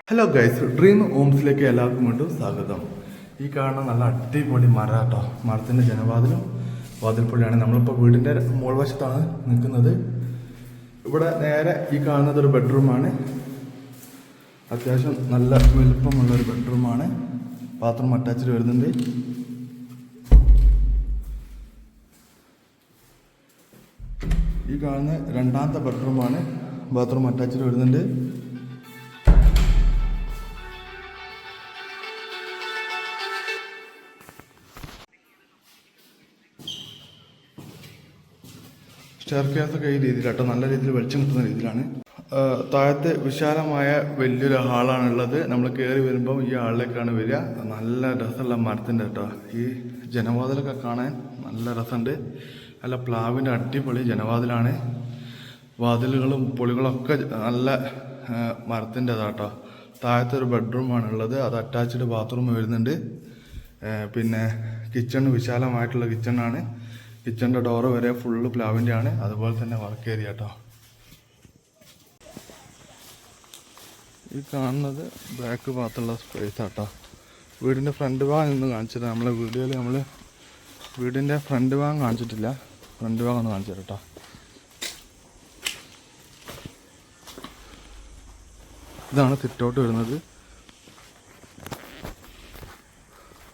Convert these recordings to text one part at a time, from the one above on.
Hello guys, dream ഹോംസിലേക്ക് എല്ലാവർക്കും വീണ്ടും സ്വാഗതം. ഈ കാണുന്ന നല്ല അടിപൊളി മരം കേട്ടോ. മരത്തിൻ്റെ ജനവാതിലും വാതിൽപ്പുള്ളിയാണ്. നമ്മളിപ്പോൾ വീടിൻ്റെ മുകൾ വശത്താണ് നിൽക്കുന്നത്. ഇവിടെ നേരെ ഈ കാണുന്നത് ഒരു ബെഡ്റൂമാണ്. അത്യാവശ്യം നല്ല വലുപ്പമുള്ളൊരു ബെഡ്റൂമാണ്. ബാത്റൂം അറ്റാച്ച്ഡ് വരുന്നുണ്ട്. ഈ കാണുന്ന രണ്ടാമത്തെ ബെഡ്റൂമാണ്. ബാത്റൂം അറ്റാച്ച്ഡ് വരുന്നുണ്ട്. സ്റ്റെയർ കേസൊക്കെ ഈ രീതിയിലാട്ടോ, നല്ല രീതിയിൽ വെളിച്ചം കിട്ടുന്ന രീതിയിലാണ്. താഴത്ത് വിശാലമായ വലിയൊരു ഹാളാണുള്ളത്. നമ്മൾ കയറി വരുമ്പോൾ ഈ ഹാളിലേക്കാണ് വരിക. നല്ല രസമുള്ള മരത്തിൻ്റെ കേട്ടോ. ഈ ജനവാതിലൊക്കെ കാണാൻ നല്ല രസമുണ്ട്. നല്ല പ്ലാവിൻ്റെ അടിപൊളി ജനവാതിലാണ്. വാതിലുകളും പൊളികളൊക്കെ നല്ല മരത്തിൻ്റെതാട്ടോ. താഴത്തെ ഒരു ബെഡ്റൂമാണുള്ളത്. അത് അറ്റാച്ച്ഡ് ബാത്റൂം വരുന്നുണ്ട്. പിന്നെ കിച്ചൺ വിശാലമായിട്ടുള്ള കിച്ചണാണ്. കിച്ചണിൻ്റെ ഡോറ് വരെ ഫുള്ള് പ്ലാവിൻ്റെ ആണ്. അതുപോലെ തന്നെ വർക്ക് ഏരിയ കേട്ടോ. ഈ കാണുന്നത് ബാക്ക് ഭാഗത്തുള്ള സ്പേസ് ആട്ടോ. വീടിൻ്റെ ഫ്രണ്ട് ഭാഗം ഒന്ന് കാണിച്ചിട്ട് നമ്മളെ വീഡിയോയിൽ നമ്മൾ വീടിൻ്റെ ഫ്രണ്ട് ഭാഗം കാണിച്ചിട്ടില്ല. ഫ്രണ്ട് ഭാഗം ഒന്ന് കാണിച്ചു തരാം കേട്ടോ. ഇതാണ് സിറ്റൗട്ട് വരുന്നത്.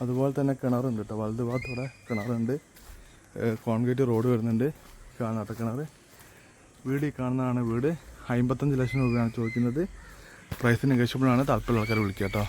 അതുപോലെ തന്നെ കിണറുണ്ട് കേട്ടോ. വലത് ഭാഗത്തൂടെ കിണറുണ്ട്. കോൺക്രീറ്റ് റോഡ് വരുന്നുണ്ട്. കാണാത്ത കിണർ. വീട് ഈ കാണുന്നതാണ് വീട്. 55 ലക്ഷം രൂപയാണ് ചോദിക്കുന്നത്. പ്രൈസ് നെഗോഷ്യബിൾ ആണ്. താല്പര്യമുള്ള ആൾക്കാർ വിളിക്കുക കേട്ടോ.